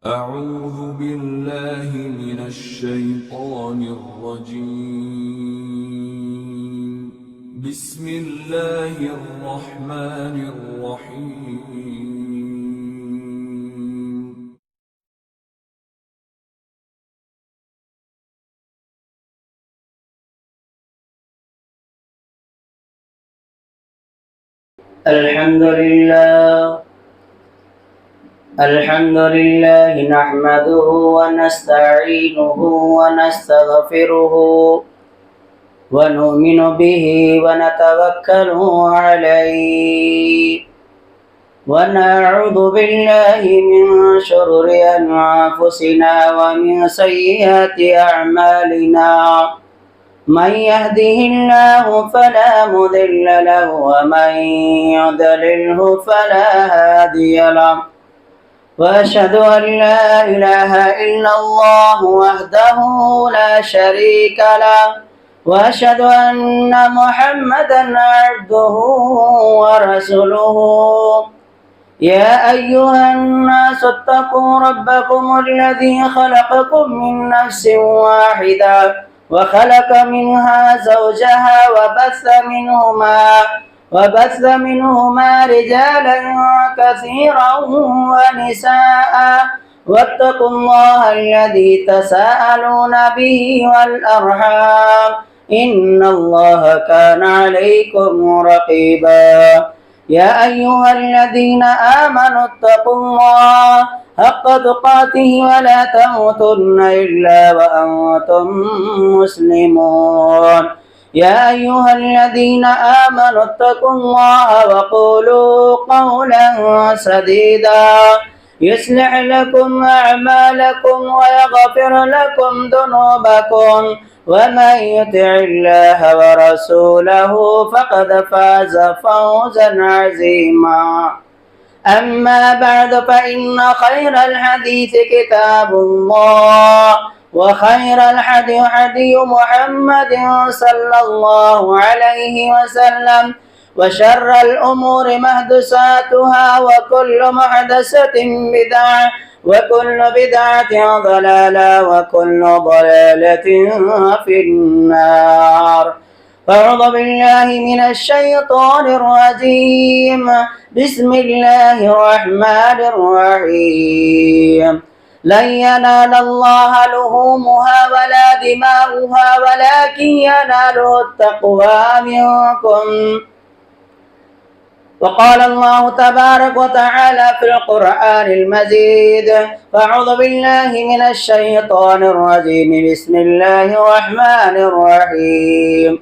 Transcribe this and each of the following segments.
أعوذ بالله من الشيطان الرجيم. بسم الله الرحمن الرحيم. الحمد لله نحمده ونستعينه ونستغفره ونؤمن به ونتوكل عليه ونعوذ بالله من شرور أنفسنا ومن سيئات أعمالنا. من يهده الله فلا مضل له ومن يضلله فلا هادي له. وأشهد أن لا إله إلا الله وحده لا شريك له وأشهد أن محمدا عبده ورسوله. يا أيها الناس اتقوا ربكم الذي خلقكم من نفس واحدة وخلق منها زوجها وبث منهما رجالا كثيرا ونساء. واتقوا الله الذي تساءلون به والأرحام إن الله كان عليكم رقيبا. يا أيها الذين آمنوا اتقوا الله حق تقاته ولا تموتن إلا وأنتم مسلمون. يا أيها الذين آمنوا اتقوا الله وقولوا قولا سديدا يصلح لكم أعمالكم ويغفر لكم ذنوبكم ومن يطع الله ورسوله فقد فاز فوزا عظيما. أما بعد فإن خير الحديث كتاب الله وخير الهدي هدي محمد صلى الله عليه وسلم وشر الأمور محدثاتها وكل محدثة بدعة وكل بدعة ضلالة وكل ضلالة في النار. أعوذ بالله من الشيطان الرجيم. بسم الله الرحمن الرحيم. لن ينال الله لحومها ولا دماؤها ولكن يناله التقوى منكم. وقال الله تبارك وتعالى في القرآن المجيد. أعوذ بالله من الشيطان الرجيم. بسم الله الرحمن الرحيم.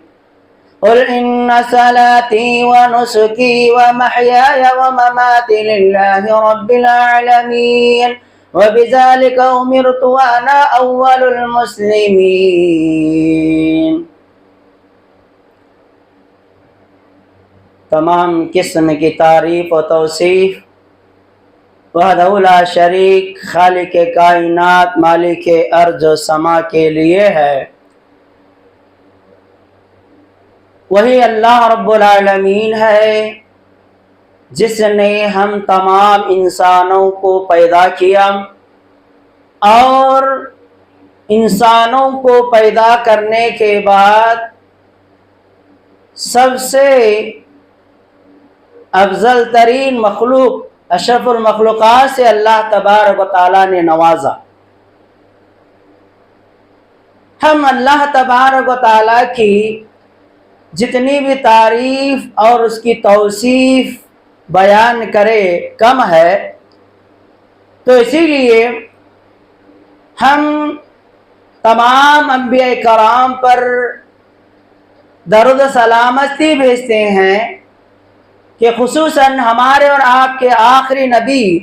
قل إن صلاتي ونسكي ومحياي ومماتي لله رب العالمين وبذلك أمرت وأنا أول المسلمين. تمام قسم کی تعریف و توصیف وحدہ لا شریک خالق کائنات مالک ارض و سما کے لیے ہے. وہی اللہ رب العالمین ہے جس نے ہم تمام انسانوں کو پیدا کیا اور انسانوں کو پیدا کرنے کے بعد سب سے افضل ترین مخلوق اشرف المخلوقات سے اللہ تبارک و تعالیٰ نے نوازا. ہم اللہ تبارک و تعالیٰ کی جتنی بھی تعریف اور اس کی توصیف بیان کرے کم ہے، تو اسی لیے ہم تمام انبیاء کرام پر درود سلامتی بھیجتے ہیں کہ خصوصاً ہمارے اور آپ کے آخری نبی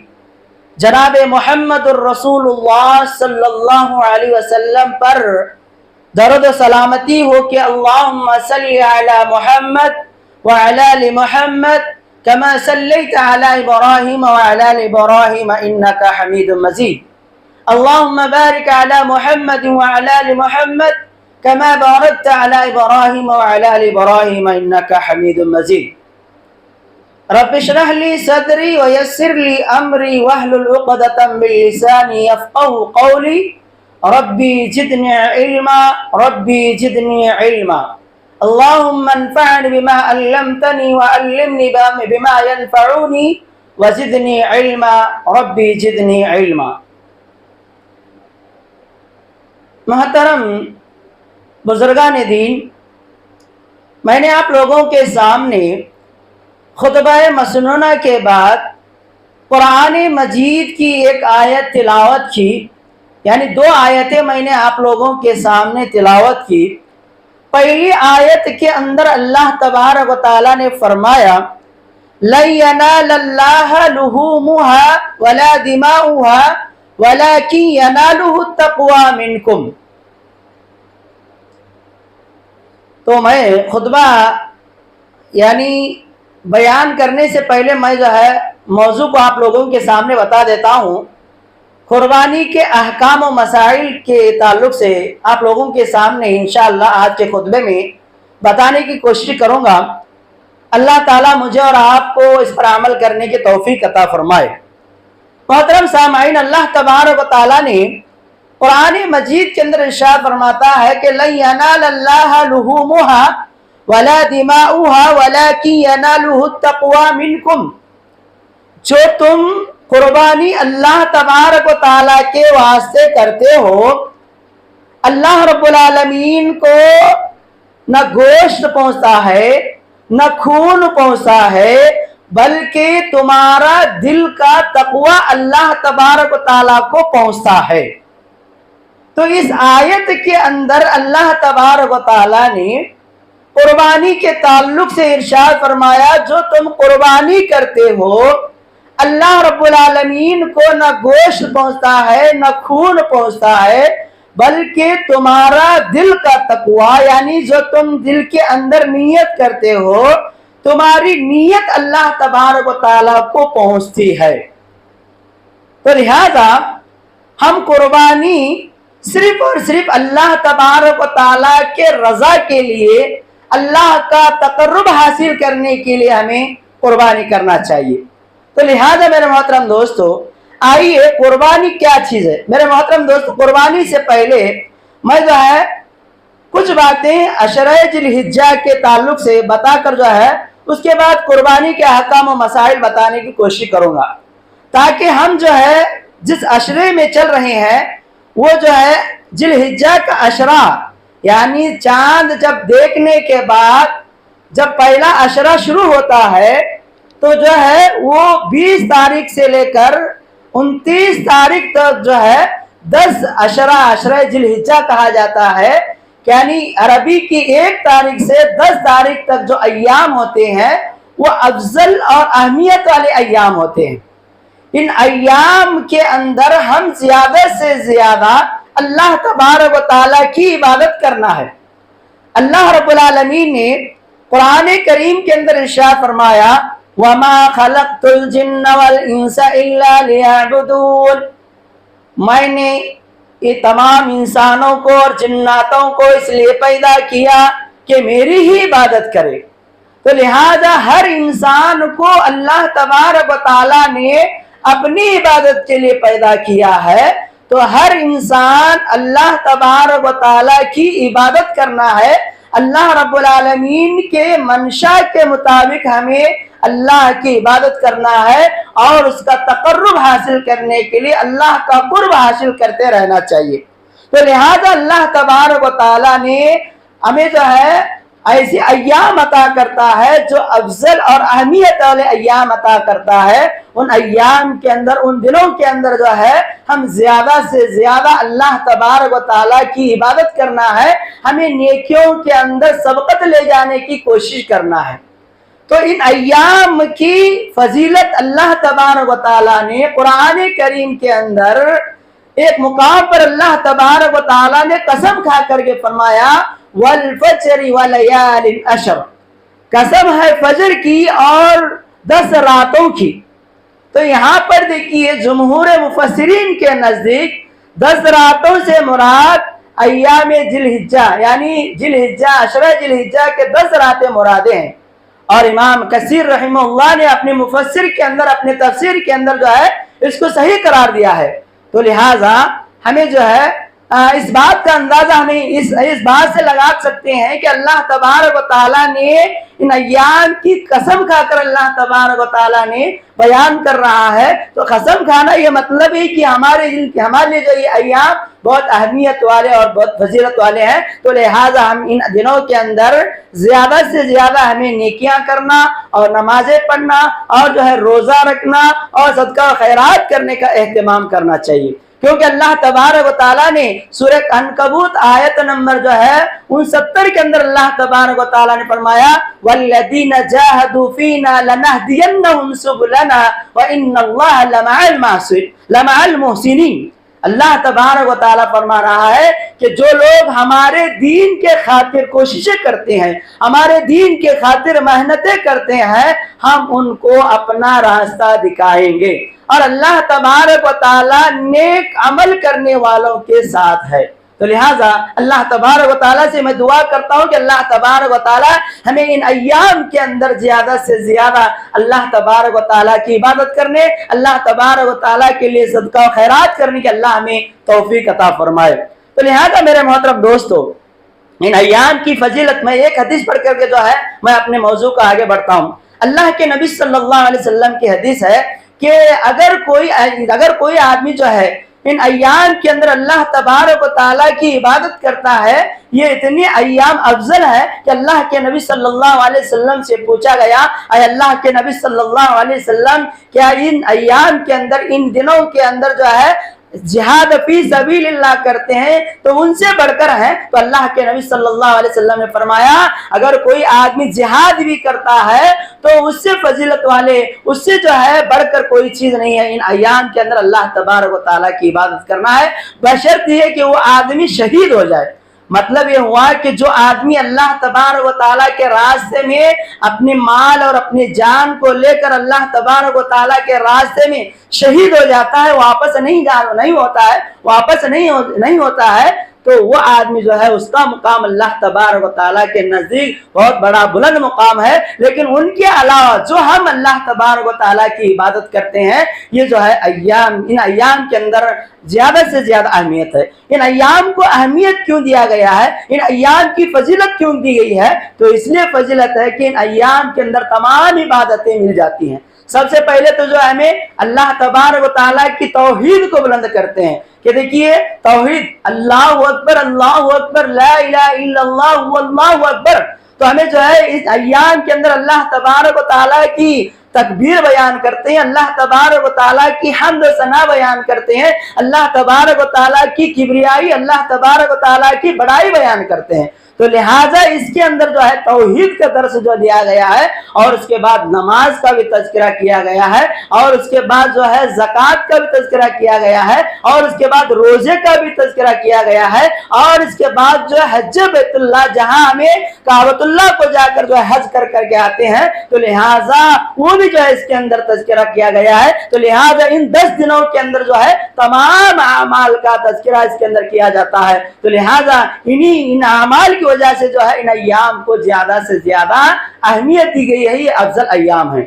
جناب محمد الرسول اللہ صلی اللہ علیہ وسلم پر درود سلامتی ہو کہ اللہم صلی علی محمد وعلی آل محمد کما صلیت علی ابراہیم وعلی آل ابراہیم انکا حمید مجید. اللہم بارک علی محمد وعلی آل محمد کما بارکت علی ابراہیم وعلی آل ابراہیم انکا حمید مجید. رب اشرح لي صدري ويسر لي أمري واحلل عقدة من لساني يفقهوا قولي ربي زدني علما ربي زدني علما اللهم انفعني بما علمتني وعلمني بما ينفعني وزدني علما ربي زدني علما. محترم بزرگان دین، میں نے آپ لوگوں کے سامنے خطبہ مسنونہ کے بعد قرآن مجید کی ایک آیت تلاوت کی، یعنی 2 آیتیں میں نے آپ لوگوں کے سامنے تلاوت کی. پہلی آیت کے اندر اللہ تبارک و تعالیٰ نے فرمایا لَن يَنَالَ اللَّهَ لُحُومُهَا وَلَا دِمَاؤُهَا وَلَكِن يَنَالُهُ التَّقْوَى مِنكُمْ. تو میں خطبہ یعنی بیان کرنے سے پہلے میں جو ہے موضوع کو آپ لوگوں کے سامنے بتا دیتا ہوں. قربانی کے احکام و مسائل کے تعلق سے آپ لوگوں کے سامنے انشاءاللہ آج کے خطبے میں بتانے کی کوشش کروں گا. اللہ تعالیٰ مجھے اور آپ کو اس پر عمل کرنے کی توفیق عطا فرمائے. محترم سامعین، اللہ تبارک و تعالیٰ نے قرآن مجید کے اندر ارشاد فرماتا ہے کہ لَن يَنَالَ اللَّهَ لُحُومُهَا وَلَا دِمَاؤُهَا وَلَكِن يَنَالُهُ التَّقْوَى مِنكُمْ. جو تم قربانی اللہ تبارک و تعالیٰ کے واسطے کرتے ہو، اللہ رب العالمین کو نہ گوشت پہنچتا ہے نہ خون پہنچتا ہے، بلکہ تمہارا دل کا تقوی اللہ تبارک و تعالیٰ کو پہنچتا ہے. تو اس آیت کے اندر اللہ تبارک و تعالیٰ نے قربانی کے تعلق سے ارشاد فرمایا جو تم قربانی کرتے ہو اللہ رب العالمین کو نہ گوشت پہنچتا ہے نہ خون پہنچتا ہے، بلکہ تمہارا دل کا تقوی یعنی جو تم دل کے اندر نیت کرتے ہو، تمہاری نیت اللہ تبارک و تعالیٰ کو پہنچتی ہے. تو لہذا ہم قربانی صرف اور صرف اللہ تبارک و تعالیٰ کے رضا کے لیے، اللہ کا تقرب حاصل کرنے کے لیے ہمیں قربانی کرنا چاہیے. تو لہذا میرے محترم دوستو، آئیے قربانی کیا چیز ہے. میرے محترم دوستو، قربانی سے پہلے میں جو ہے کچھ باتیں عشرہ ذی الحجہ کے تعلق سے بتا کر جو ہے اس کے بعد قربانی کے احکام و مسائل بتانے کی کوشش کروں گا، تاکہ ہم جو ہے جس عشرے میں چل رہے ہیں وہ جو ہے ذی الحجہ کا عشرہ، یعنی چاند جب دیکھنے کے بعد جب پہلا عشرہ شروع ہوتا ہے تو جو ہے وہ 20 تاریخ سے لے کر 29 تاریخ تک جو ہے 10 عشرہ ذی الحجہ کہا جاتا ہے. یعنی عربی کی 1 تاریخ سے 10 تاریخ تک جو ایام ہوتے ہیں وہ افضل اور اہمیت والے ایام ہوتے ہیں. ان ایام کے اندر ہم زیادہ سے زیادہ اللہ تبارک و تعالیٰ کی عبادت کرنا ہے. اللہ رب العالمین نے قرآن کریم کے اندر ارشاد فرمایا وَمَا خَلَقْتُ الْجِنَّ وَالْإِنسَ إِلَّا لِيَعْبُدُونَ. میں نے یہ تمام انسانوں کو اور جناتوں کو اس لیے پیدا کیا کہ میری ہی عبادت کرے. تو لہذا ہر انسان کو اللہ تبارک و تعالیٰ نے اپنی عبادت کے لیے پیدا کیا ہے. تو ہر انسان اللہ تبارک و تعالیٰ کی عبادت کرنا ہے. اللہ رب العالمین کے منشا کے مطابق ہمیں اللہ کی عبادت کرنا ہے اور اس کا تقرب حاصل کرنے کے لیے اللہ کا قرب حاصل کرتے رہنا چاہیے. تو لہذا اللہ تبارک و تعالیٰ نے ہمیں جو ہے ایسی ایام عطا کرتا ہے جو افضل اور اہمیت والے ایام عطا کرتا ہے. ان ایام کے اندر، ان دنوں کے اندر جو ہے ہم زیادہ سے زیادہ اللہ تبارک و تعالیٰ کی عبادت کرنا ہے. ہمیں نیکیوں کے اندر سبقت لے جانے کی کوشش کرنا ہے. تو ان ایام کی فضیلت اللہ تبارک و تعالیٰ نے قرآن کریم کے اندر ایک مقام پر اللہ تبارک و تعالیٰ نے قسم کھا کر کے فرمایا وَالْفَجْرِ وَلَيَالٍ عَشْرٍ. قسم ہے فجر کی اور 10 راتوں کی. تو یہاں پر دیکھیے جمہور مفسرین کے نزدیک 10 راتوں سے مراد ایام ذی الحجہ یعنی ذی الحجہ عشرہ ذی الحجہ کے 10 راتیں مرادیں ہیں. اور امام کثیر رحمہ اللہ نے اپنے مفسر کے اندر، اپنے تفسیر کے اندر جو ہے اس کو صحیح قرار دیا ہے۔ تو لہٰذا ہمیں جو ہے اس بات کا اندازہ ہمیں اس بات سے لگا سکتے ہیں کہ اللہ تبارک و تعالیٰ نے ان ایام کی قسم کھا کر اللہ تبارک و تعالیٰ نے بیان کر رہا ہے۔ تو قسم کھانا یہ مطلب ہے کہ ہمارے لیے جو یہ ایام بہت اہمیت والے اور بہت فضیلت والے ہیں، تو لہٰذا ہم ان دنوں کے اندر زیادہ سے زیادہ ہمیں نیکیاں کرنا اور نمازیں پڑھنا اور جو ہے روزہ رکھنا اور صدقہ و خیرات کرنے کا اہتمام کرنا چاہیے، کیونکہ اللہ تبارک و تعالیٰ نے سورہ عنکبوت آیت نمبر جو ہے 69 کے اندر اللہ تبارک و تعالیٰ نے فرمایا وَالَّذِينَ جَاهَدُوا فِينَا لَنَهْدِيَنَّهُمْ سُبُلَنَا وَإِنَّ اللَّهَ لَمَعَ الْمُحْسِنِينَ۔ اللہ تبارک و تعالیٰ فرما رہا ہے کہ جو لوگ ہمارے دین کے خاطر کوششیں کرتے ہیں، ہمارے دین کے خاطر محنتیں کرتے ہیں، ہم ان کو اپنا راستہ دکھائیں گے، اور اللہ تبارک و تعالیٰ نیک عمل کرنے والوں کے ساتھ ہے۔ تو لہٰذا اللہ تبارک و تعالیٰ سے میں دعا کرتا ہوں کہ اللہ تبارک و تعالیٰ ہمیں ان ایام کے اندر زیادہ سے زیادہ اللہ تبارک و تعالیٰ کی عبادت کرنے، اللہ تبارک و تعالیٰ کے لیے صدقہ و خیرات کرنے کے اللہ ہمیں توفیق عطا فرمائے۔ تو لہٰذا میرے محترم دوستو، ان ایام کی فضیلت میں ایک حدیث پڑھ کر کے جو ہے میں اپنے موضوع کا آگے بڑھتا ہوں۔ اللہ کے نبی صلی اللہ علیہ وسلم کی حدیث ہے کہ اگر کوئی آدمی جو ہے ان ایام کے اندر اللہ تبارک و تعالیٰ کی عبادت کرتا ہے، یہ اتنے ایام افضل ہے کہ اللہ کے نبی صلی اللہ علیہ وسلم سے پوچھا گیا، اے اللہ کے نبی صلی اللہ علیہ وسلم، کیا ان ایام کے اندر، ان دنوں کے اندر جو ہے جہاد فی سبیل اللہ کرتے ہیں تو ان سے بڑھ کر ہیں؟ تو اللہ کے نبی صلی اللہ علیہ وسلم نے فرمایا اگر کوئی آدمی جہاد بھی کرتا ہے تو اس سے فضیلت والے، اس سے جو ہے بڑھ کر کوئی چیز نہیں ہے۔ ان ایام کے اندر اللہ تبارک و تعالیٰ کی عبادت کرنا ہے، بشرط یہ کہ وہ آدمی شہید ہو جائے۔ مطلب یہ ہوا کہ جو آدمی اللہ تبارک و تعالیٰ کے راستے میں اپنے مال اور اپنی جان کو لے کر اللہ تبارک و تعالیٰ کے راستے میں شہید ہو جاتا ہے، واپس نہیں ہوتا ہے تو وہ آدمی جو ہے اس کا مقام اللہ تبارک و تعالیٰ کے نزدیک بہت بڑا بلند مقام ہے۔ لیکن ان کے علاوہ جو ہم اللہ تبارک و تعالیٰ کی عبادت کرتے ہیں، یہ جو ہے ان ایام کے اندر زیادہ سے زیادہ اہمیت ہے۔ ان ایام کو اہمیت کیوں دیا گیا ہے، ان ایام کی فضیلت کیوں دی گئی ہے؟ تو اس لیے فضیلت ہے کہ ان ایام کے اندر تمام عبادتیں مل جاتی ہیں۔ سب سے پہلے تو جو ہمیں اللہ تبارک و تعالیٰ کی توحید کو بلند کرتے ہیں کہ دیکھیے توحید، اللہ اکبر لا الہ الا اللہ واللہ اکبر۔ تو ہمیں جو ہے اس ایام کے اندر اللہ تبارک و تعالیٰ کی تکبیر بیان کرتے ہیں، اللہ تبارک و تعالیٰ کی حمد و ثنا بیان کرتے ہیں، اللہ تبارک و تعالیٰ کی کبریائی، اللہ تبارک و تعالیٰ کی بڑائی بیان کرتے ہیں۔ تو لہٰذا اس کے اندر جو ہے توحید کا درس جو دیا گیا ہے، اور اس کے بعد نماز کا بھی تذکرہ کیا گیا ہے، اور اس کے بعد جو ہے زکوٰۃ کا بھی تذکرہ کیا گیا ہے، اور اس کے بعد روزے کا بھی تذکرہ کیا گیا ہے، اور اس کے بعد جو ہے حج بیت اللہ، جہاں ہمیں کعبۃ اللہ کو جا کر جو ہے حج کر کے آتے ہیں، تو لہٰذا وہ بھی جو ہے اس کے اندر تذکرہ کیا گیا ہے۔ تو لہٰذا ان 10 دنوں کے اندر جو ہے تمام اعمال کا تذکرہ اس کے اندر کیا جاتا ہے۔ تو لہٰذا ان اعمال کی وجہ سے جو ہے ان ایام کو زیادہ سے زیادہ اہمیت دی گئی ہے، یہ افضل ایام ہیں۔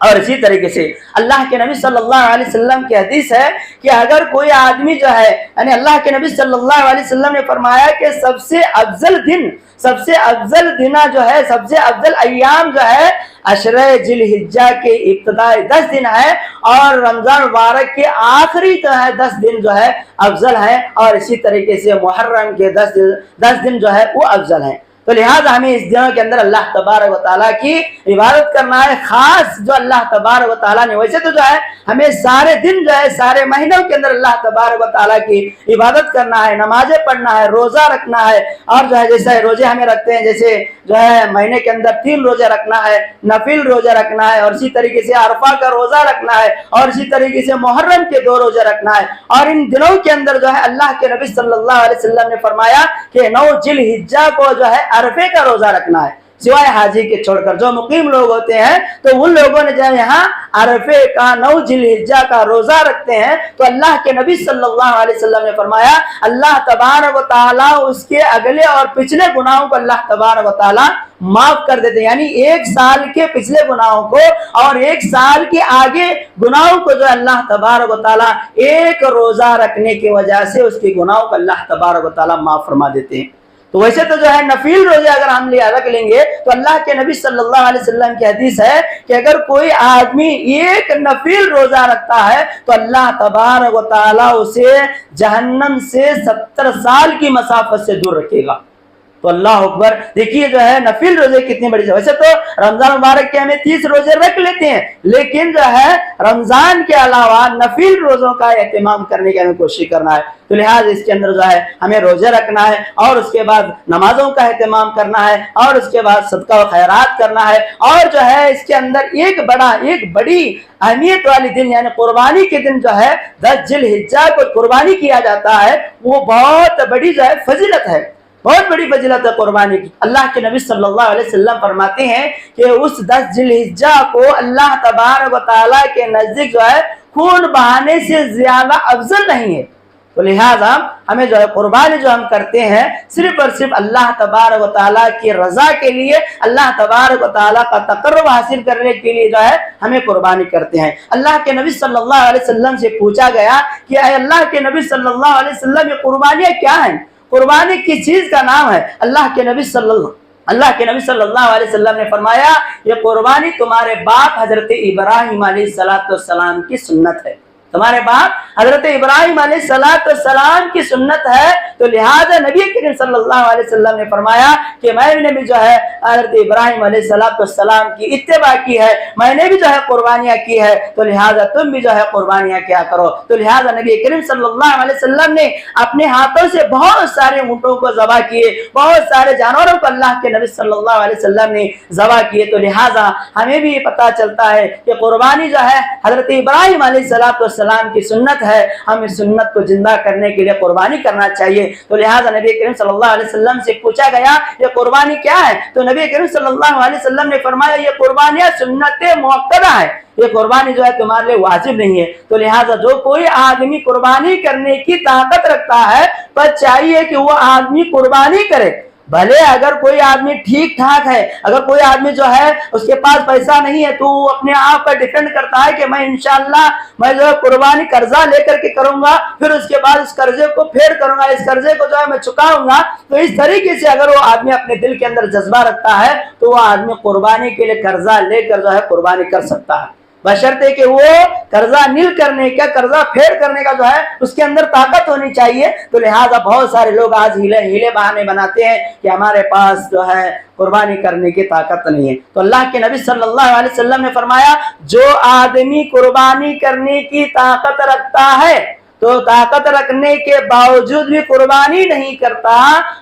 اور اسی طریقے سے اللہ کے نبی صلی اللہ علیہ وسلم کی حدیث ہے کہ اگر کوئی آدمی جو ہے، یعنی اللہ کے نبی صلی اللہ علیہ وسلم نے فرمایا کہ سب سے افضل دن جو ہے، سب سے افضل ایام جو ہے عشرہ ذی الحجہ کے ابتدائی 10 دن ہے، اور رمضان مبارک کے آخری جو ہے 10 دن جو ہے افضل ہے، اور اسی طریقے سے محرم کے 10 دن جو ہے وہ افضل ہیں۔ تو لہٰذا ہمیں اس دنوں کے اندر اللہ تبارک و تعالیٰ کی عبادت کرنا ہے، خاص جو اللہ تبارک و تعالیٰ نے، ویسے تو جو ہے ہمیں سارے دن جو ہے سارے مہینوں کے اندر اللہ تبارک و تعالیٰ کی عبادت کرنا ہے، نمازیں پڑھنا ہے، روزہ رکھنا ہے، اور جو ہے جیسے روزے ہمیں رکھتے ہیں، جیسے جو ہے مہینے کے اندر 3 روزے رکھنا ہے، نفل روزہ رکھنا ہے، اور اسی طریقے سے عرفہ کا روزہ رکھنا ہے، اور اسی طریقے سے محرم کے 2 روزے رکھنا ہے۔ اور ان دنوں کے اندر جو ہے اللہ کے نبی صلی اللہ علیہ وسلم نے فرمایا کہ 9 ذی الحجہ کو جو ہے عرفے کا روزہ رکھنا ہے۔ سوائے حاجی کے چھوڑ کر۔ جو مقیم لوگ ہوتے ہیں تو ان لوگوں نے جب یہاں عرفے کا 9 ذی الحجہ کا روزہ رکھتے ہیں تو اللہ کے نبی صلی اللہ علیہ وسلم نے فرمایا اللہ تبارک و تعالیٰ اس کے اگلے اور پچھلے گناہوں کو اللہ تبارک و تعالیٰ معاف کر دیتے ہیں، یعنی 1 سال کے پچھلے گناہوں کو اور 1 سال کے آگے گناہوں کو جو اللہ تبارک و تعالیٰ ایک روزہ رکھنے کی وجہ سے اس کے گناہوں کو اللہ تبارک و تعالیٰ معاف فرما دیتے ہیں۔ تو ویسے تو جو ہے نفل روزے اگر ہم رکھ لیں گے تو اللہ کے نبی صلی اللہ علیہ وسلم کی حدیث ہے کہ اگر کوئی آدمی ایک نفل روزہ رکھتا ہے تو اللہ تبارک و تعالیٰ اسے جہنم سے 70 سال کی مسافت سے دور رکھے گا۔ تو اللہ اکبر، دیکھیے جو ہے نفل روزے کتنی بڑی ہے۔ ویسے تو رمضان مبارک کے ہمیں 30 روزے رکھ لیتے ہیں، لیکن جو ہے رمضان کے علاوہ نفل روزوں کا اہتمام کرنے کی ہمیں کوشش کرنا ہے۔ تو لہٰذا اس کے اندر جو ہے ہمیں روزے رکھنا ہے اور اس کے بعد نمازوں کا اہتمام کرنا ہے اور اس کے بعد صدقہ و خیرات کرنا ہے، اور جو ہے اس کے اندر ایک بڑی اہمیت والی دن یعنی قربانی کے دن جو ہے 10 ذی الحجہ کو قربانی کیا جاتا ہے، وہ بہت بڑی جو ہے فضیلت ہے، بہت بڑی فضیلت ہے قربانی کی۔ اللہ کے نبی صلی اللہ علیہ وسلم فرماتے ہیں کہ اس 10 ذی الحجہ کو اللہ تبارک و تعالیٰ کے نزدیک جو ہے خون بہانے سے زیادہ افضل نہیں ہے۔ تو لہٰذا ہمیں جو ہے قربانی جو ہم کرتے ہیں صرف اور صرف اللہ تبارک و تعالیٰ کی رضا کے لیے، اللہ تبارک و تعالیٰ کا تقرب حاصل کرنے کے لیے جو ہے ہمیں قربانی کرتے ہیں۔ اللہ کے نبی صلی اللہ علیہ وسلم سے پوچھا گیا کہ اے اللہ کے نبی صلی اللہ علیہ وسلم یہ قربانیاں کیا ہیں؟ قربانی کس چیز کا نام ہے؟ اللہ کے نبی صلی اللہ علیہ وسلم نے فرمایا یہ قربانی تمہارے باپ حضرت ابراہیم علیہ السلام کی سنت ہے، تمہارے باپ حضرت ابراہیم علیہ السلام کی سنت ہے۔ تو لہذا نبی کریم صلی اللہ علیہ وسلم نے فرمایا کہ میں نے بھی جو ہے حضرت ابراہیم علیہ السلام کی اتباع کی ہے، میں نے بھی جو ہے قربانیاں کی ہے، تو لہذا تم بھی جو ہے قربانیاں کیا کرو۔ تو لہذا نبی کریم صلی اللہ علیہ وسلم نے اپنے ہاتھوں سے بہت سارے اونٹوں کو ذبح کیے، بہت سارے جانوروں کو اللہ کے نبی صلی اللہ علیہ وسلم نے ذبح کیے۔ تو لہذا ہمیں بھی پتہ چلتا ہے کہ قربانی جو ہے حضرت ابراہیم علیہ السلام کی سنت ہے، ہم اس سنت کو زندہ کرنے کے لیے قربانی کرنا چاہیے۔ تو لہٰذا نبی کریم صلی اللہ علیہ وسلم سے پوچھا گیا یہ قربانی کیا ہے؟ تو نبی کریم صلی اللہ علیہ وسلم نے فرمایا یہ قربانیاں سنت مؤکدہ ہے، یہ قربانی جو ہے تمہارے لیے واجب نہیں ہے۔ تو لہٰذا جو کوئی آدمی قربانی کرنے کی طاقت رکھتا ہے پر چاہیے کہ وہ آدمی قربانی کرے، بھلے اگر کوئی آدمی ٹھیک ٹھاک ہے، اگر کوئی آدمی جو ہے اس کے پاس پیسہ نہیں ہے تو وہ اپنے آپ پر ڈیپینڈ کرتا ہے کہ میں انشاءاللہ میں جو ہے قربانی قرضہ لے کر کے کروں گا، پھر اس کے بعد اس قرضے کو پھیر کروں گا، اس قرضے کو جو ہے میں چکاؤں گا۔ تو اس طریقے سے اگر وہ آدمی اپنے دل کے اندر جذبہ رکھتا ہے تو وہ آدمی قربانی کے لیے قرضہ لے کر جو ہے قربانی کر سکتا ہے، بشرطے کہ وہ قرضہ نیل کرنے کا، قرضہ پھیر کرنے کا جو ہے اس کے اندر طاقت ہونی چاہیے۔ تو لہٰذا بہت سارے لوگ آج ہیلے بہانے بناتے ہیں کہ ہمارے پاس جو ہے قربانی کرنے کی طاقت نہیں ہے۔ تو اللہ کے نبی صلی اللہ علیہ وسلم نے فرمایا جو آدمی قربانی کرنے کی طاقت رکھتا ہے تو طاقت رکھنے کے باوجود بھی قربانی نہیں کرتا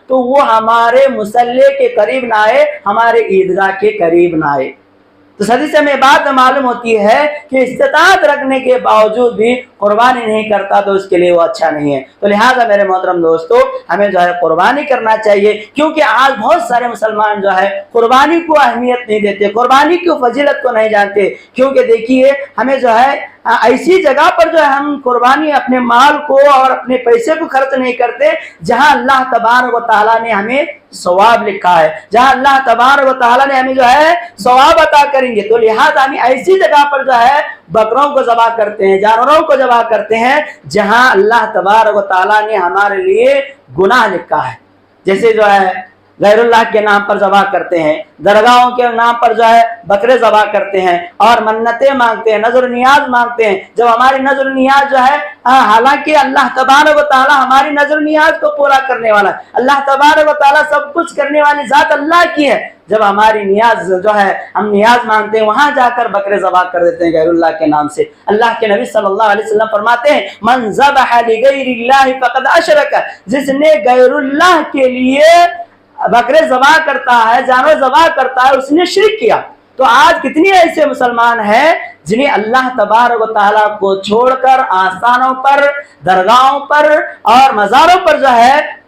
تو وہ ہمارے مصلی کے قریب نہ آئے، ہمارے عیدگاہ کے قریب نہ آئے۔ تو حدیث سے ہمیں بات معلوم ہوتی ہے کہ استطاعت رکھنے کے باوجود بھی قربانی نہیں کرتا تو اس کے لیے وہ اچھا نہیں ہے۔ تو لہٰذا میرے محترم دوستو ہمیں جو ہے قربانی کرنا چاہیے، کیونکہ آج بہت سارے مسلمان جو ہے قربانی کو اہمیت نہیں دیتے، قربانی کی فضیلت کو نہیں جانتے۔ کیونکہ دیکھیے ہمیں جو ہے ایسی جگہ پر جو ہے ہم قربانی اپنے مال کو اور اپنے پیسے کو خرچ نہیں کرتے جہاں اللہ تبارک و تعالیٰ نے ہمیں ثواب لکھا ہے، جہاں اللہ تبارک و تعالیٰ نے ہمیں جو ہے ثواب عطا کریں گے۔ تو لہٰذا ہم ایسی جگہ پر جو ہے بکروں کو ذبح کرتے ہیں، جانوروں کو ذبح کرتے ہیں جہاں اللہ تبارک و تعالیٰ نے ہمارے لیے گناہ لکھا ہے، جیسے جو ہے غیر اللہ کے نام پر ذبح کرتے ہیں، درگاہوں کے نام پر جو ہے بکرے ذبح کرتے ہیں اور منتیں مانگتے ہیں، نظر و نیاز مانگتے ہیں۔ جب ہماری نظر و نیاز جو ہے حالانکہ اللہ تبارک و تعالیٰ ہماری نظر و نیاز کو پورا کرنے والا ہے، اللہ تبارک و تعالیٰ سب کچھ کرنے والی ذات اللہ کی ہے، جب ہماری نیاز جو ہے ہم نیاز مانگتے ہیں وہاں جا کر بکرے ذبح کر دیتے ہیں غیر اللہ کے نام سے۔ اللہ کے نبی صلی اللہ علیہ وسلم فرماتے ہیں من ذبح لغیر اللہ فقد اشرک، جس نے غیر اللہ کے لیے بکرے ذبح کرتا ہے، جانور ذبح کرتا ہے، اس نے شرک کیا۔ تو آج کتنی ایسے مسلمان ہیں جنہیں اللہ تبارک و تعالیٰ کو چھوڑ کر آستانوں پر، درگاہوں پر اور مزاروں پر جو ہے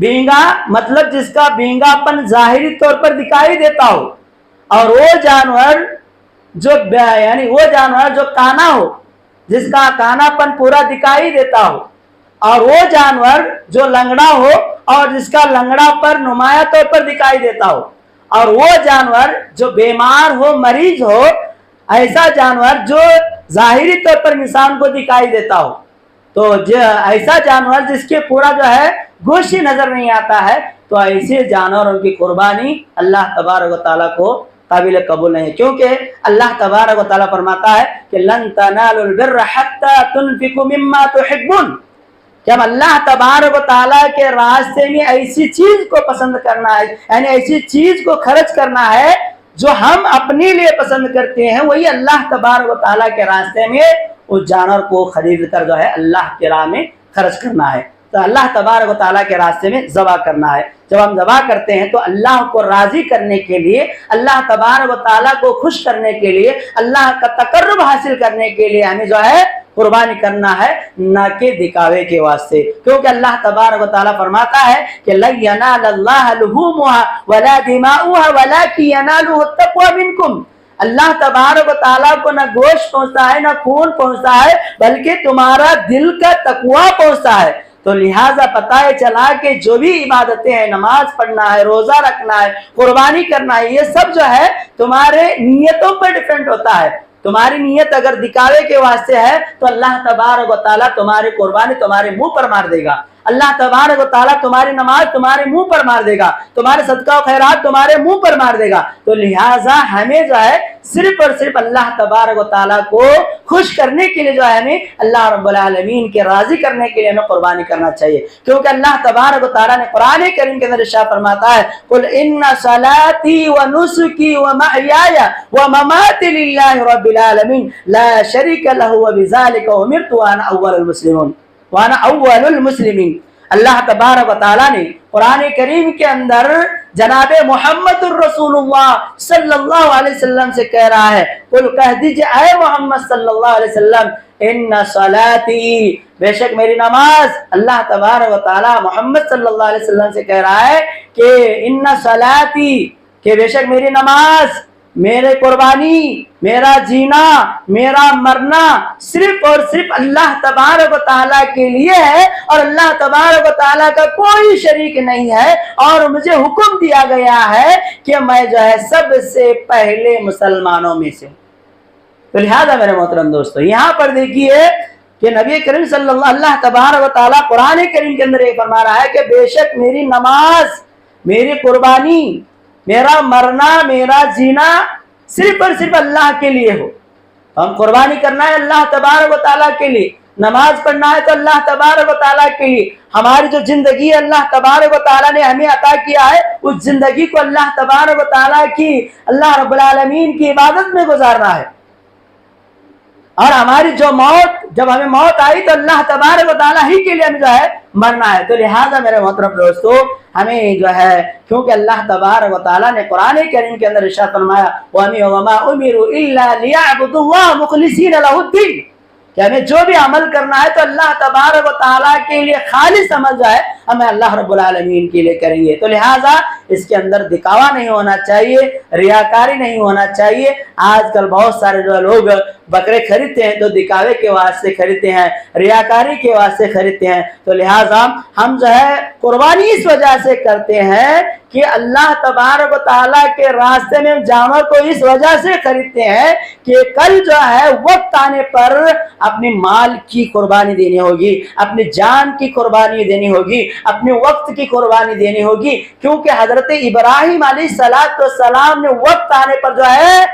بینگا مطلب جس کا بینگاپن ظاہری طور پر دکھائی دیتا ہو، اور وہ جانور جو یعنی وہ جانور جو کانا ہو، جس کا کانا پن پورا دکھائی دیتا ہو، اور وہ جانور جو لنگڑا ہو اور جس کا لنگڑا پر نمایاں طور پر دکھائی دیتا ہو، اور وہ جانور جو بیمار ہو، مریض ہو، ایسا جانور جو ظاہری طور پر انسان کو دکھائی دیتا ہو، تو ایسا جانور جس کے پورا جو ہے گوشت نظر نہیں آتا ہے، تو ایسے جانوروں کی قربانی اللہ تبارک و تعالیٰ کو قابل قبول نہیں ہے، کیونکہ اللہ تبارک و تعالیٰ فرماتا ہے کہ لن تنالوا البر حتى تنفقوا مما تحبون، کہ ہم اللہ تبارک و تعالیٰ کے راستے میں ایسی چیز کو پسند کرنا ہے، یعنی ایسی چیز کو خرچ کرنا ہے جو ہم اپنے لیے پسند کرتے ہیں، وہی اللہ تبارک و تعالیٰ کے راستے میں اس جانور کو خرید کر جو ہے اللہ کی راہ میں خرچ کرنا ہے۔ تو اللہ تبارک و تعالیٰ کے راستے میں ذبح کرنا ہے۔ جب ہم ذبح کرتے ہیں تو اللہ کو راضی کرنے کے لیے، اللہ تبارک و تعالیٰ کو خوش کرنے کے لیے، اللہ کا تقرب حاصل کرنے کے لیے ہمیں جو ہے قربانی کرنا ہے، نہ کہ دکھاوے کے واسطے، کیونکہ اللہ تبارک و تعالیٰ فرماتا ہے کہ لن ینال اللہ لحومها ولا دماؤها ولکن ینالہ التقوی منکم، اللہ تبارک و تعالیٰ کو نہ گوشت پہنچتا ہے، نہ خون پہنچتا ہے، بلکہ تمہارا دل کا تقوی پہنچتا ہے۔ تو لہٰذا پتہ چلا کہ جو بھی عبادتیں ہیں، نماز پڑھنا ہے، روزہ رکھنا ہے، قربانی کرنا ہے، یہ سب جو ہے تمہارے نیتوں پر ڈیپینڈ ہوتا ہے۔ تمہاری نیت اگر دکھاوے کے واسطے ہے تو اللہ تبارک و تعالیٰ تمہاری قربانی تمہارے منہ پر مار دے گا، اللہ تبارک و تعالیٰ تمہاری نماز تمہارے منہ پر مار دے گا، تمہارے صدقہ و خیرات تمہارے منہ پر مار دے گا۔ تو لہٰذا ہمیں جو ہے صرف اور صرف اللہ تبارک و تعالیٰ کو خوش کرنے کے لیے جو ہے ہمیں اللہ رب العالمین کے راضی کرنے کے لیے ہمیں قربانی کرنا چاہیے، کیونکہ اللہ تبارک و تعالیٰ نے قرآن کریم کے اندر ارشاد فرماتا ہے قل ان صلاتی ونسکی ومحیای ومماتی للہ رب العالمین لا شریک لہ وبذالک امرت وانا اول المسلمین۔ اللہ تبارک و تعالیٰ نے قرآن کریم کے اندر جناب محمد الرسول اللہ صلی اللہ علیہ وسلم سے کہہ رہا ہے، قل کہہ دیجئے اے محمد صلی اللہ علیہ وسلم، ان صلاتی، بے شک میری نماز، اللہ تبارک و تعالیٰ محمد صلی اللہ علیہ وسلم سے کہہ رہا ہے کہ ان صلاتی، کہ بے شک میری نماز، میرے قربانی، میرا جینا، میرا مرنا صرف اور صرف اللہ تبارک و تعالیٰ کے لیے ہے، اور اللہ تبارک و تعالیٰ کا کوئی شریک نہیں ہے، اور مجھے حکم دیا گیا ہے کہ میں جو ہے سب سے پہلے مسلمانوں میں سے۔ تو لہذا میرے محترم دوستو، یہاں پر دیکھیے کہ نبی کریم صلی اللہ تبارک و تعالیٰ قرآن کریم کے اندر یہ فرما رہا ہے کہ بے شک میری نماز، میری قربانی، میرا مرنا، میرا جینا صرف اور صرف اللہ کے لیے ہو۔ ہم قربانی کرنا ہے اللہ تبارک و تعالیٰ کے لیے، نماز پڑھنا ہے تو اللہ تبارک و تعالیٰ کے لیے، ہماری جو زندگی ہے اللہ تبارک و تعالیٰ نے ہمیں عطا کیا ہے، اس زندگی کو اللہ تبارک و تعالیٰ کی، اللہ رب العالمین کی عبادت میں گزارنا ہے، اور ہماری جو موت، جب ہمیں موت آئی تو اللہ تبارک و تعالیٰ ہی کے لیے ہمیں جو ہے مرنا ہے۔ تو لہٰذا میرے محترم دوستو، ہمیں جو ہے کیونکہ اللہ تبارک و تعالیٰ نے قرآن کریم کے اندر ارشاد فرمایا وَمَا أُمِرُوا إِلَّا لِيَعْبُدُوا اللَّهَ مُخْلِصِينَ لَهُ الدِّينَ، کہ ہمیں جو بھی عمل کرنا ہے تو اللہ تبارک و تعالیٰ کے لیے خالص عمل جو ہے ہمیں اللہ رب العالمین کے لیے کریں گے۔ تو لہٰذا اس کے اندر دکھاوا نہیں ہونا چاہیے، ریاکاری نہیں ہونا چاہیے۔ آج کل بہت سارے جو لوگ بکرے خریدتے ہیں تو دکھاوے کے واسطے خریدتے ہیں، ریاکاری کے واسطے خریدتے ہیں۔ تو لہٰذا ہم جو ہے قربانی اس وجہ سے کرتے ہیں کہ اللہ تبارک و تعالیٰ کے راستے میں جانور کو اس وجہ سے خریدتے ہیں کہ کل جو ہے وقت آنے پر اپنی مال کی قربانی دینی ہوگی، اپنی جان کی قربانی دینی ہوگی، اپنے وقت کی قربانی دینی ہوگی، کیونکہ حضرت ابراہیم علیہ السلام نے وقت آنے پر جو ہے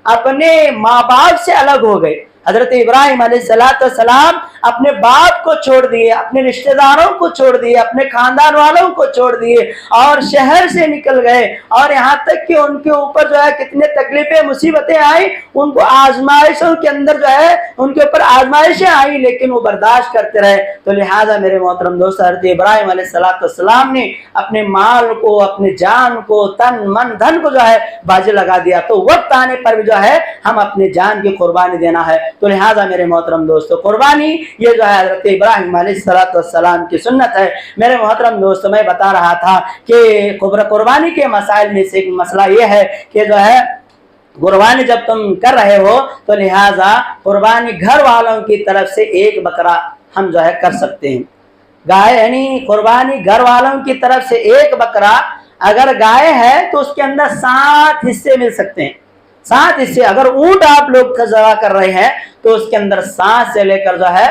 اپنے ماں باپ سے الگ ہو گئے۔ حضرت ابراہیم علیہ السلام اپنے باپ کو چھوڑ دیے، اپنے رشتہ داروں کو چھوڑ دیے، اپنے خاندان والوں کو چھوڑ دیے اور شہر سے نکل گئے، اور یہاں تک کہ ان کے اوپر جو ہے کتنے تکلیفیں مصیبتیں آئیں، ان کو آزمائشوں کے اندر جو ہے ان کے اوپر آزمائشیں آئیں، لیکن وہ برداشت کرتے رہے۔ تو لہٰذا میرے محترم دوست، حضرت ابراہیم علیہ السلام نے اپنے مال کو، اپنے جان کو، تن من دھن کو جو ہے بازی لگا دیا۔ تو وقت آنے پر بھی جو ہے ہم اپنے جان کی قربانی دینا ہے۔ تو لہٰذا میرے محترم دوستو قربانی یہ جو ہے حضرت ابراہیم علیہ السلام کی سنت ہے۔ میرے محترم دوستو میں بتا رہا تھا کہ قربانی کے مسائل میں سے ایک مسئلہ یہ ہے کہ جو ہے قربانی جب تم کر رہے ہو تو لہٰذا قربانی گھر والوں کی طرف سے ایک بکرا ہم جو ہے کر سکتے ہیں۔ گائے یعنی قربانی گھر والوں کی طرف سے ایک بکرا، اگر گائے ہے تو اس کے اندر 7 حصے مل سکتے ہیں، 7 حصے۔ اگر اونٹ آپ لوگ ذبح کر رہے ہیں تو اس کے اندر 7 سے لے کر جو ہے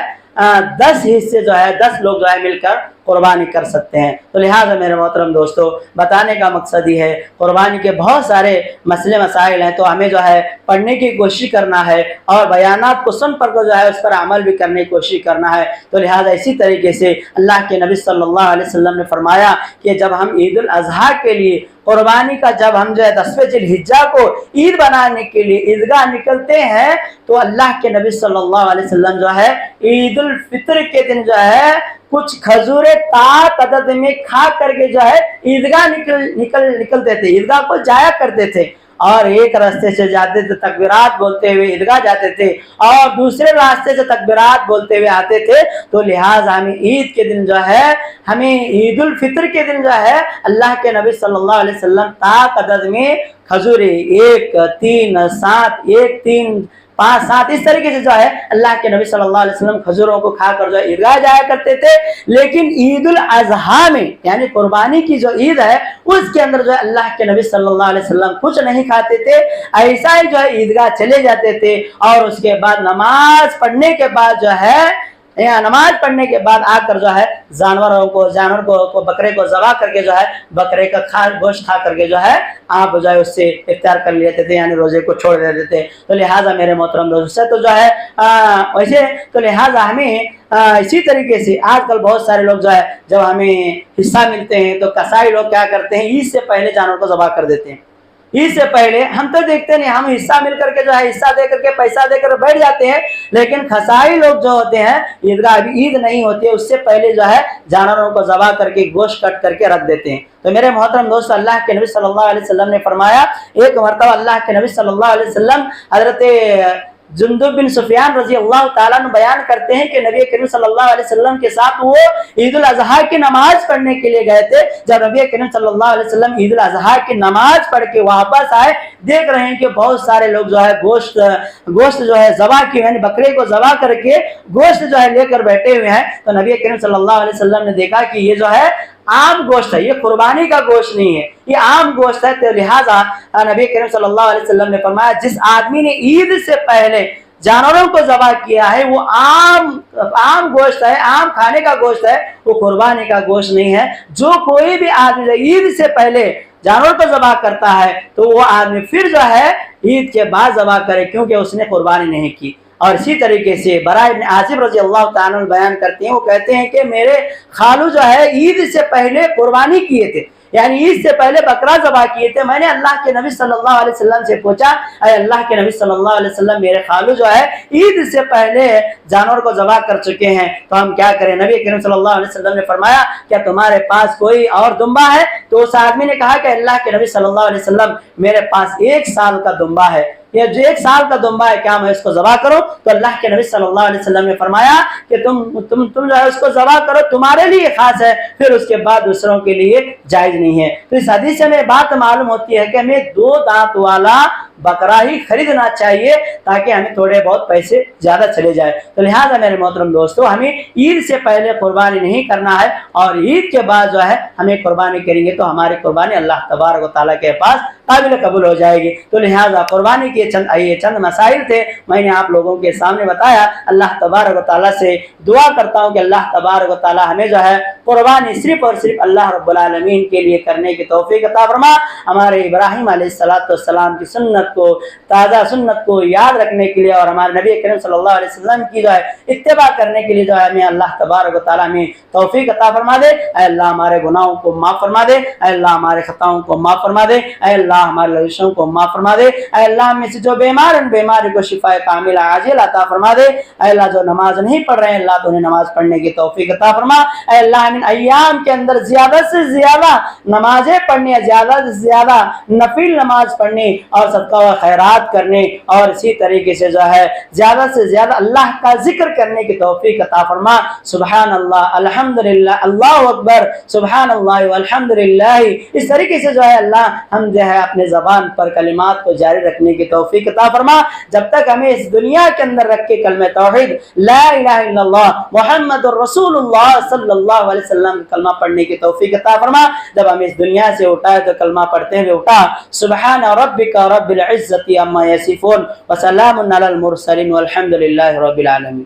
10 حصے جو ہے 10 لوگ جو ہے مل کر قربانی کر سکتے ہیں۔ تو لہٰذا میرے محترم دوستو بتانے کا مقصد یہ ہے قربانی کے بہت سارے مسئلے مسائل ہیں، تو ہمیں جو ہے پڑھنے کی کوشش کرنا ہے اور بیانات کو سن پر جو ہے اس پر عمل بھی کرنے کی کوشش کرنا ہے۔ تو لہٰذا اسی طریقے سے اللہ کے نبی صلی اللہ علیہ وسلم نے فرمایا کہ جب ہم عید الاضحیٰ کے لیے قربانی کا جب ہم جو ہے 10ویں ذی الحجہ کو عید بنانے کے لیے عیدگاہ نکلتے ہیں تو اللہ کے نبی صلی اللہ علیہ وسلم جو ہے عید الفطر کے دن جو ہے کچھ کھجوریں تعداد میں کھا کر کے جو ہے عیدگاہ نکلتے تھے، عیدگاہ کو جایا کرتے تھے، اور ایک راستے سے جاتے تھے تکبیرات بولتے ہوئے عیدگاہ جاتے تھے اور دوسرے راستے سے تکبیرات بولتے ہوئے آتے تھے۔ تو لہٰذا ہمیں عید کے دن جو ہے ہمیں عید الفطر کے دن جو ہے اللہ کے نبی صلی اللہ علیہ وسلم تعداد میں کھجوریں 1 3 7 1 3 5 7 اس طریقے سے جو ہے اللہ کے نبی صلی اللہ علیہ وسلم کھجوروں کو کھا کر جو ہے عیدگاہ جایا کرتے تھے۔ لیکن عید الاضحیٰ میں یعنی قربانی کی جو عید ہے اس کے اندر جو ہے اللہ کے نبی صلی اللہ علیہ وسلم کچھ نہیں کھاتے تھے، ایسا ہی جو ہے عیدگاہ چلے جاتے تھے اور اس کے بعد نماز پڑھنے کے بعد جو ہے نماز پڑھنے کے بعد آ کر جو ہے جانور کو بکرے کو ذبح کر کے جو ہے بکرے کا گوشت کھا کر کے جو ہے آپ جو ہے اس سے افطار کر لیتے تھے، یعنی روزے کو چھوڑ دیتے تھے۔ تو لہٰذا میرے محترم دوست سے تو جو ہے ویسے تو لہٰذا ہمیں اسی طریقے سے آج کل بہت سارے لوگ جو ہے جب ہمیں حصہ ملتے ہیں تو قصائی لوگ کیا کرتے ہیں عید سے پہلے جانور کو ذبح کر دیتے ہیں۔ عید سے پہلے ہم تو دیکھتے نہیں، ہم حصہ مل کر کے جو ہے حصہ دے کر کے پیسہ دے کر بیٹھ جاتے ہیں، لیکن قصائی لوگ جو ہوتے ہیں عیدگاہ ابھی عید نہیں ہوتی ہے اس سے پہلے جو ہے جانوروں کو ذبح کر کے گوشت کٹ کر کے رکھ دیتے ہیں۔ تو میرے محترم دوست اللہ کے نبی صلی اللہ علیہ وسلم نے فرمایا، ایک مرتبہ اللہ کے نبی صلی اللہ علیہ وسلم حضرت جندب بن سفیان رضی اللہ تعالیٰ نے بیان کرتے ہیں کہ نبی کریم صلی اللہ علیہ وسلم کے ساتھ وہ عید الاضحیٰ کی نماز پڑھنے کے لیے گئے تھے۔ جب نبی کریم صلی اللہ علیہ وسلم عید الاضحیٰ کی نماز پڑھ کے واپس آئے، دیکھ رہے ہیں کہ بہت سارے لوگ جو ہے گوشت جو ہے ذبح کی یعنی بکرے کو ذبح کر کے گوشت جو ہے لے کر بیٹھے ہوئے ہیں۔ تو نبی کریم صلی اللہ علیہ وسلم نے دیکھا کہ یہ جو ہے عام گوشت ہے، یہ قربانی کا گوشت نہیں ہے، یہ عام گوشت ہے۔ تو لہٰذا نبی کریم صلی اللہ علیہ وسلم نے فرمایا جس آدمی نے عید سے پہلے جانوروں کو ذبح کیا ہے وہ عام گوشت ہے، عام کھانے کا گوشت ہے، وہ قربانی کا گوشت نہیں ہے۔ جو کوئی بھی آدمی عید سے پہلے جانور کو ذبح کرتا ہے تو وہ آدمی پھر جو ہے عید کے بعد ذبح کرے، کیونکہ اس نے قربانی نہیں کی۔ اور اسی طریقے سے برا ابن عازب رضی اللہ تعالیٰ بیان کرتے ہیں، وہ کہتے ہیں کہ میرے خالو جو ہے عید سے پہلے قربانی کیے تھے، یعنی عید سے پہلے بکرا ذبح کیے تھے۔ میں نے اللہ کے نبی صلی اللہ علیہ وسلم سے پوچھا، اے اللہ کے نبی صلی اللہ علیہ وسلم میرے خالو جو ہے عید سے پہلے جانور کو ذبح کر چکے ہیں، تو ہم کیا کریں؟ نبی کریم صلی اللہ علیہ وسلم نے فرمایا کیا تمہارے پاس کوئی اور دمبا ہے؟ تو اس آدمی نے کہا کہ اللہ کے نبی صلی اللہ علیہ وسلم میرے پاس 1 سال کا دمبا ہے، یہ جو 1 سال کا دمبا ہے، کیا میں اس کو ذبح کروں؟ تو اللہ کے نبی صلی اللہ علیہ وسلم نے فرمایا کہ تم جو ہے اس کو ذبح کرو، تمہارے لیے خاص ہے، پھر اس کے بعد دوسروں کے لیے جائز نہیں ہے۔ تو اس حدیث سے ہمیں بات معلوم ہوتی ہے کہ ہمیں 2 دانت والا بکرا ہی خریدنا چاہیے تاکہ ہمیں تھوڑے بہت پیسے زیادہ چلے جائے۔ تو لہٰذا میرے محترم دوستو ہمیں عید سے پہلے قربانی نہیں کرنا ہے، اور عید کے بعد جو ہے ہمیں قربانی کریں گے تو ہماری قربانی اللہ تبارک و تعالیٰ کے پاس قابل قبول ہو جائے گی۔ تو لہٰذا قربانی کے چند مسائل تھے، میں نے آپ لوگوں کے سامنے بتایا۔ اللہ تبارک و تعالیٰ سے دعا کرتا ہوں کہ اللہ تبارک و تعالیٰ ہمیں جو ہے قربانی صرف اور صرف اللہ رب العالمین کے لیے کرنے کی توفیق عطا فرما، ہمارے ابراہیم علیہ السلام کی سنت کو، تازہ سنت کو یاد رکھنے کے لیے اور ہمارے نبی کریم صلی اللہ علیہ وسلم کی جو ہے اتباع کرنے کے لیے جو ہے ہمیں اللہ تبارک و تعالیٰ میں توفیق عطا فرما دے۔ اے اللہ ہمارے گناہوں کو معاف فرما دے، اے اللہ ہمارے خطاؤں کو معاف فرما دے، اے اللہ اللہ ہمارے لرزشوں کو معاف فرما دے، اے اللہ ہم میں سے جو بیمار ہیں بیماری کو شفا کاملہ عاجل عطا فرما دے، اے اللہ جو نماز نہیں پڑھ رہے ہیں اللہ تو انہیں نماز پڑھنے کی توفیق عطا فرما، اے اللہ ان ایام کے اندر زیادہ سے زیادہ نمازیں پڑھنی، زیادہ سے زیادہ نفل نماز پڑھنی اور صدقہ و خیرات کرنے، اور اسی طریقے سے جو ہے زیادہ سے زیادہ اللہ کا ذکر کرنے کی توفیق عطا فرما۔ سبحان اللہ، الحمدللہ، اللہ اکبر، سبحان اللہ والحمدللہ، اس طریقے سے جو ہے اللہ ہم جو ہے اپنے زبان پر کلمات کو جاری رکھنے کی توفیق عطا فرما، جب تک ہمیں اس دنیا کے اندر رکھ کے کلمہ توحید لا الہ الا اللہ محمد الرسول اللہ صلی اللہ علیہ وسلم کلمہ پڑھنے کی توفیق عطا فرما، جب ہم اس دنیا سے اٹھائے تو کلمہ پڑھتے ہوئے اٹھا۔ سبحان ربک رب العزت عما یصفون وسلام علی المرسلین والحمد للہ رب العالمین۔